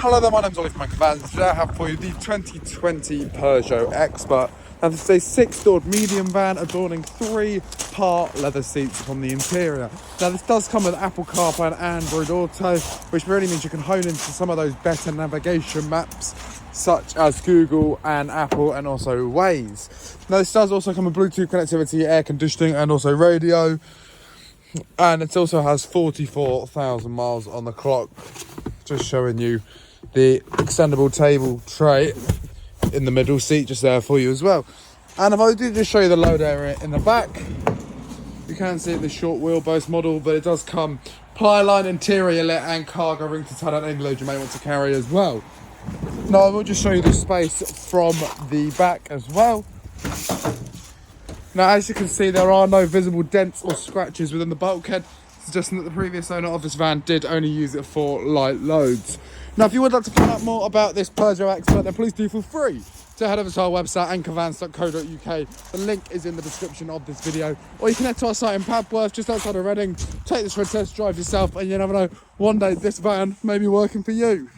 Hello there, my name's Ollie from Unmatched. Today I have for you the 2020 Peugeot Expert. Now this is a 6-doored medium van adorning 3-part leather seats upon the interior. Now this does come with Apple CarPlay and Android Auto, which really means you can hone into some of those better navigation maps such as Google and Apple and also Waze. Now this does also come with Bluetooth connectivity, air conditioning and also radio. And it also has 44,000 miles on the clock. Just showing you the extendable table tray in the middle seat just there for you as well. And if I do just show you the load area in the back, you can see the short wheelbase model, but it does come ply-line, interior lit and cargo ring to tie down any load you may want to carry as well. Now I will just show you the space from the back as well. Now as you can see, there are no visible dents or scratches within the bulkhead, suggesting that the previous owner of this van did only use it for light loads. Now if you would like to find out more about this Peugeot Expert, then please do feel free to head over to our website anchorvans.co.uk. The link is in the description of this video, or you can head to our site in Padworth just outside of Reading, take this for a test drive yourself, and you never know, one day this van may be working for you.